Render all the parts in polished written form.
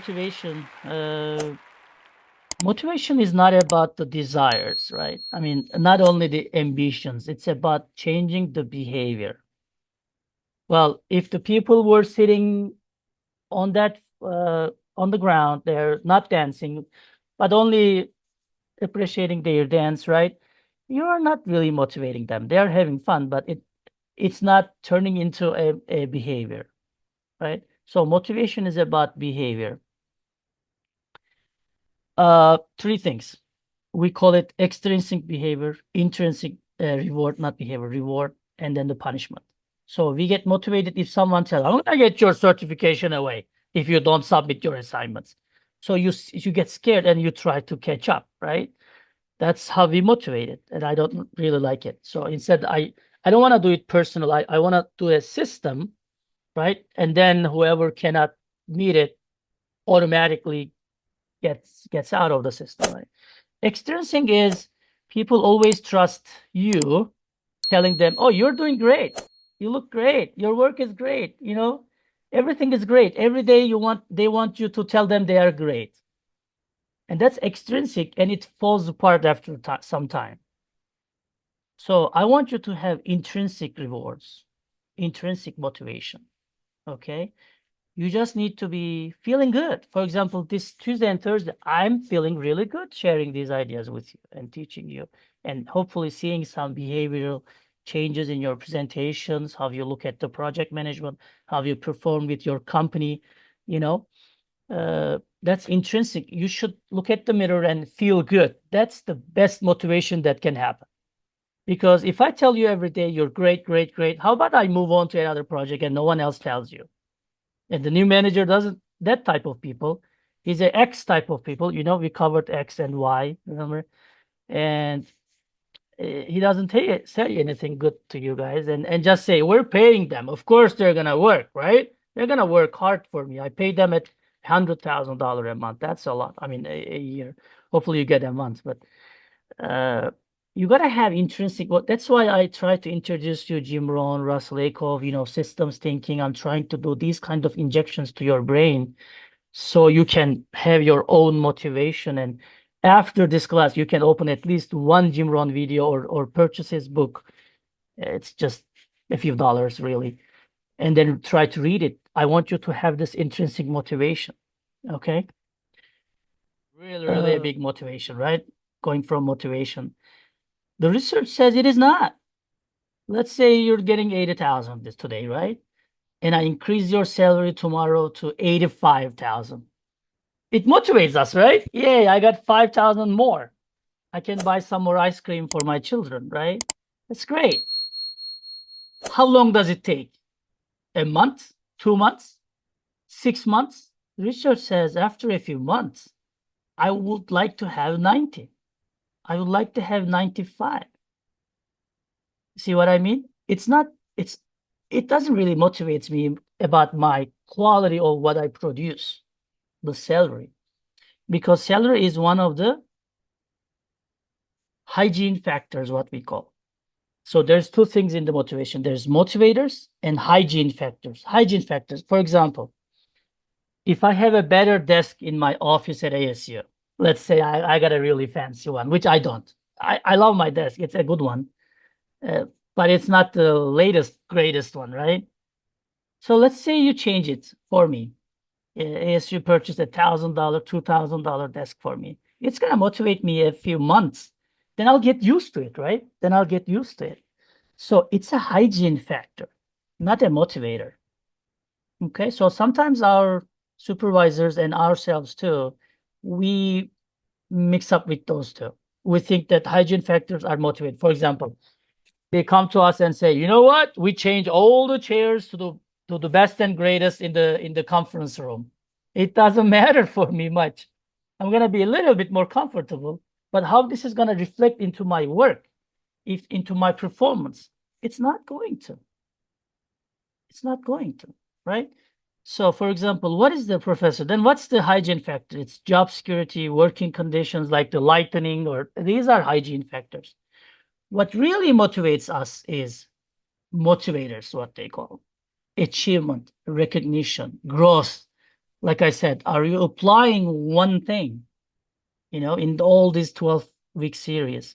motivation. Motivation is not about the desires, right? I mean, not only the ambitions, it's about changing the behavior. Well, if the people were sitting on that on the ground, they're not dancing, but only appreciating their dance, right? You are not really motivating them. They are having fun, but it's not turning into a behavior, right? So motivation is about behavior. Three things. We call it extrinsic behavior, intrinsic reward, not behavior, reward, and then the punishment. So we get motivated if someone tells, "I'm gonna get your certification away if you don't submit your assignments." So you get scared and you try to catch up, right? That's how we motivate it, and I don't really like it. So instead, I don't want to do it personal. I want to do a system, right? And then whoever cannot meet it automatically gets out of the system, right? Extrinsic is people always trust you, telling them, "Oh, you're doing great. You look great. Your work is great. Everything is great." Every day they want you to tell them they are great. And that's extrinsic, and it falls apart after some time. So I want you to have intrinsic rewards, intrinsic motivation. Okay. You just need to be feeling good. For example, this Tuesday and Thursday, I'm feeling really good sharing these ideas with you and teaching you, and hopefully seeing some behavioral changes in your presentations, how you look at the project management, how you perform with your company. You know, that's intrinsic. You should look at the mirror and feel good. That's the best motivation that can happen. Because if I tell you every day you're great, great, great, how about I move on to another project and no one else tells you? And the new manager doesn't that type of people. He's a X type of people. We covered X and Y, remember? And he doesn't say anything good to you guys and just say, we're paying them. Of course they're gonna work, right? They're gonna work hard for me. I pay them at $100,000 a month. That's a lot. I mean, a year. Hopefully you get a month, but uh, you gotta have intrinsic. That's why I try to introduce you Jim Rohn, Russell Ackoff, systems thinking. I'm trying to do these kind of injections to your brain so you can have your own motivation. And after this class, you can open at least one Jim Rohn video or purchase his book. It's just a few dollars, really, and then try to read it. I want you to have this intrinsic motivation. Okay, really a big motivation, right? Going from motivation. The research says it is not. Let's say you're getting 80,000 this today, right? And I increase your salary tomorrow to 85,000. It motivates us, right? Yay, I got 5,000 more. I can buy some more ice cream for my children, right? That's great. How long does it take? A month? 2 months? 6 months? Research says after a few months, I would like to have 90. I would like to have 95. See what I mean? It doesn't really motivate me about my quality or what I produce, the salary, because salary is one of the hygiene factors, what we call. So there's two things in the motivation. There's motivators and hygiene factors. Hygiene factors, for example, if I have a better desk in my office at ASU, let's say I got a really fancy one, which I don't. I love my desk. It's a good one. Uh, but it's not the latest, greatest one, right? So let's say you change it for me. ASU purchased $1,000, $2,000 desk for me. It's gonna motivate me a few months. Then I'll get used to it, right? Then I'll get used to it. So it's a hygiene factor, not a motivator. Okay, so sometimes our supervisors and ourselves too, we mix up with those two. We think that hygiene factors are motivated. For example, they come to us and say, "You know what? We change all the chairs to the best and greatest in the conference room." It doesn't matter for me much. I'm gonna be a little bit more comfortable, but how this is gonna reflect into my work, if into my performance, it's not going to. It's not going to, right? So, for example, what is the professor? Then what's the hygiene factor? It's job security, working conditions like the lightning, or these are hygiene factors. What really motivates us is motivators, what they call achievement, recognition, growth, Like I said, are you applying one thing, in all these 12-week series?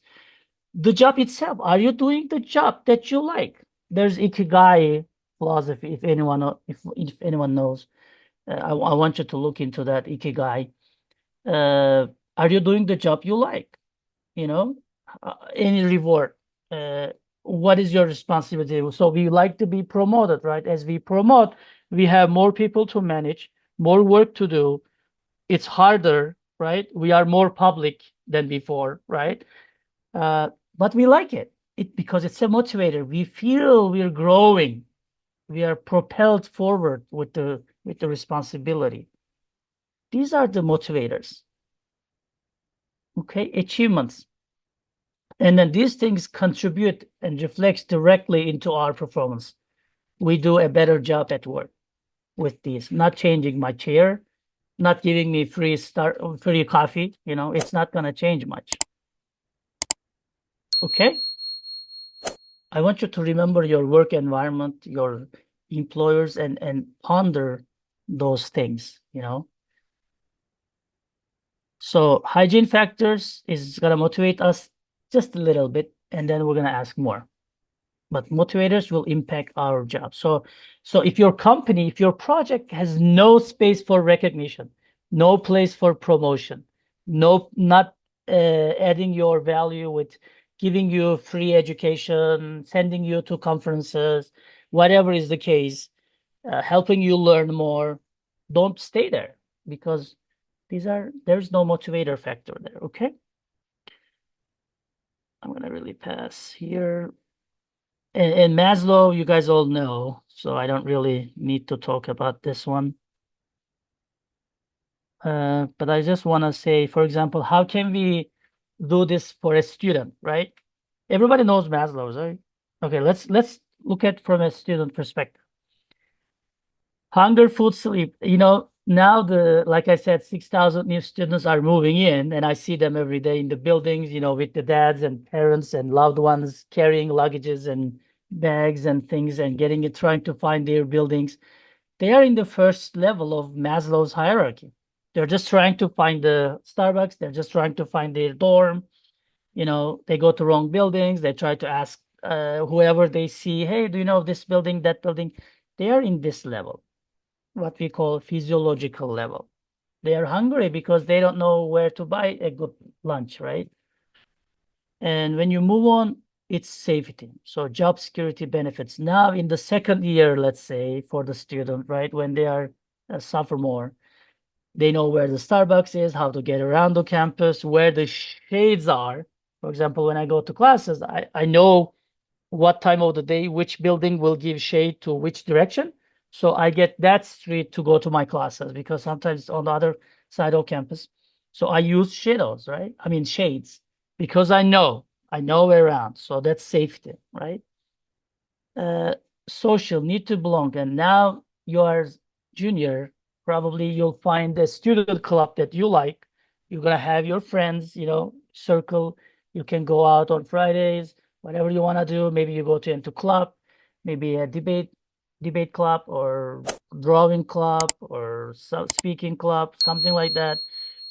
The job itself, are you doing the job that you like? There's ikigai philosophy, if anyone knows. I want you to look into that ikigai. Are you doing the job you like? You know, any reward. Uh, what is your responsibility? So we like to be promoted, right? As we promote, we have more people to manage, more work to do. It's harder, right? We are more public than before, right? Uh, but we like it. Because it's a motivator. We feel we're growing. We are propelled forward with the responsibility. These are the motivators. Okay, achievements. And then these things contribute and reflects directly into our performance. We do a better job at work with these, not changing my chair, not giving me free coffee, it's not going to change much. Okay? I want you to remember your work environment, your employers, and ponder those things. So hygiene factors is going to motivate us just a little bit, and then we're going to ask more. But motivators will impact our job. So if your company, if your project has no space for recognition, no place for promotion, not adding your value with giving you free education, sending you to conferences, whatever is the case, helping you learn more, don't stay there, because there's no motivator factor there. Okay, I'm gonna really pass here. And Maslow, you guys all know, so I don't really need to talk about this one. But I just want to say, for example, how can we do this for a student, right? Everybody knows Maslow's, right? Okay, let's look at from a student perspective. Hunger, food, sleep. Now like I said, 6,000 new students are moving in, and I see them every day in the buildings, with the dads and parents and loved ones carrying luggages and bags and things and trying to find their buildings. They are in the first level of Maslow's hierarchy. They're just trying to find the Starbucks. They're just trying to find their dorm. They go to wrong buildings. They try to ask whoever they see, hey, do you know this building, that building? They are in this level, what we call physiological level. They are hungry because they don't know where to buy a good lunch, right? And when you move on, it's safety. So job security benefits. Now in the second year, let's say, for the student, right, when they are a sophomore, they know where the Starbucks is, how to get around the campus, where the shades are. For example, when I go to classes, I know what time of the day, which building will give shade to which direction. So I get that street to go to my classes, because sometimes it's on the other side of campus. So I use shadows, right? I mean shades, because I know around. So that's safety, right? uh, Social, need to belong. And now you are junior, probably you'll find a student club that you like. You're gonna have your friends, circle. You can go out on Fridays, whatever you want to do. Maybe you go to into club, maybe a debate club, or drawing club, or speaking club, something like that.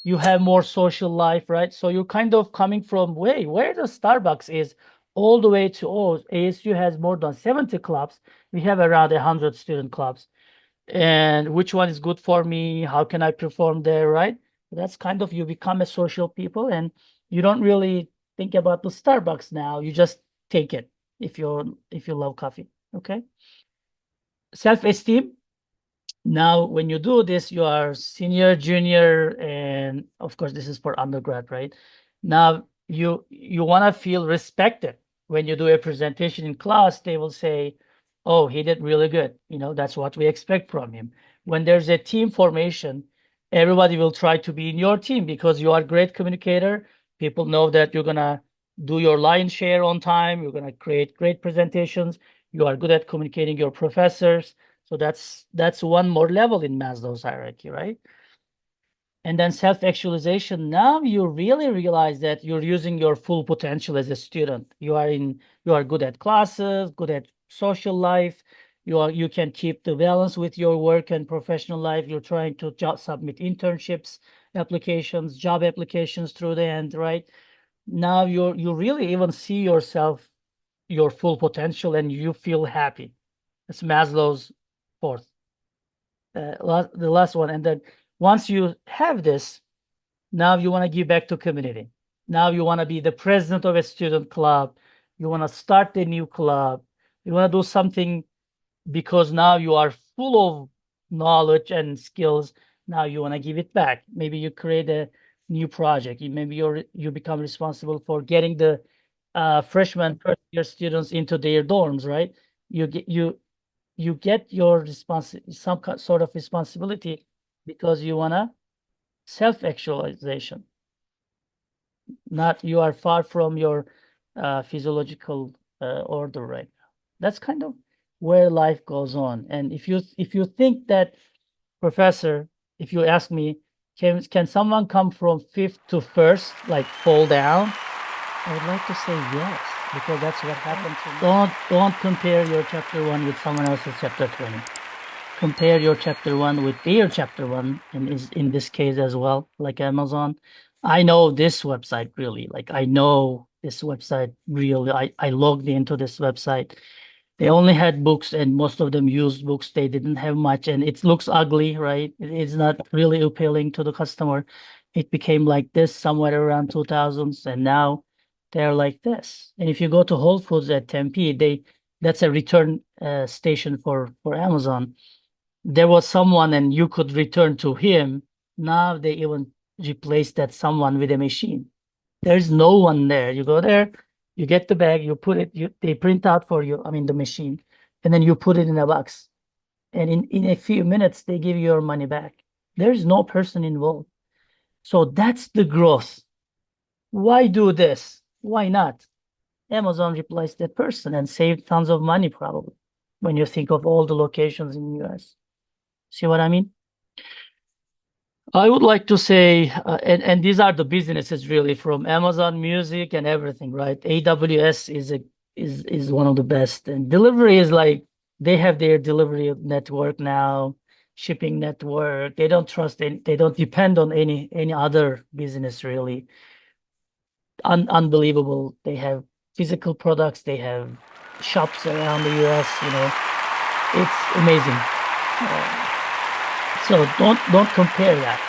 You have more social life, right? So you're kind of coming from where the Starbucks is, all the way to, ASU has more than 70 clubs. We have around 100 student clubs. And which one is good for me? How can I perform there, right? That's kind of, you become a social people, and you don't really think about the Starbucks now. You just take it if you love coffee. Okay. Self-esteem. Now, when you do this, you are senior, junior, and of course, this is for undergrad, right? Now, you want to feel respected. When you do a presentation in class, they will say, "Oh, he did really good." That's what we expect from him. When there's a team formation, everybody will try to be in your team because you are a great communicator. People know that you're gonna do your line share on time. You're gonna create great presentations. You are good at communicating your professors. So that's one more level in Maslow's hierarchy, right? And then self-actualization. Now you really realize that you're using your full potential as a student. You are good at classes, good at social life. You can keep the balance with your work and professional life. You're trying to submit internships, applications, job applications through the end, right? Now you really even see yourself, your full potential, and you feel happy. It's Maslow's fourth, the last one. And then once you have this, now you want to give back to community. Now you want to be the president of a student club. You want to start a new club. You want to do something because now you are full of knowledge and skills. Now you want to give it back. Maybe you create a new project. Maybe you become responsible for getting the freshman first year students into their dorms, right? You get your some sort of responsibility because you wanna self-actualization. Not you are far from your physiological order right now. That's kind of where life goes on. And if you think that, professor, if you ask me, can someone come from fifth to first, like fall down? I would like to say yes, because that's what happened to me. Don't compare your chapter 1 with someone else's chapter 20. Compare your chapter 1 with their chapter 1, and is in this case as well, like Amazon. I know this website really, like I know this website really. I logged into this website. They only had books, and most of them used books. They didn't have much, and it looks ugly, right? It's not really appealing to the customer. It became like this somewhere around 2000s, and now they're like this. And if you go to Whole Foods at Tempe, that's a return station for Amazon. There was someone, and you could return to him. Now they even replaced that someone with a machine. There's no one there. You go there, you get the bag, you put it, they print out for you, I mean the machine, and then you put it in a box. And in a few minutes, they give you your money back. There's no person involved. So that's the growth. Why do this? Why not? Amazon replaced that person and saved tons of money, probably, when you think of all the locations in the US. See what I mean? I would like to say, and these are the businesses really, from Amazon Music and everything, right? AWS is one of the best, and delivery is like they have their delivery network now, shipping network. They don't trust any, they don't depend on any other business really. Unbelievable. They have physical products. They have shops around the US. It's amazing. So don't compare that.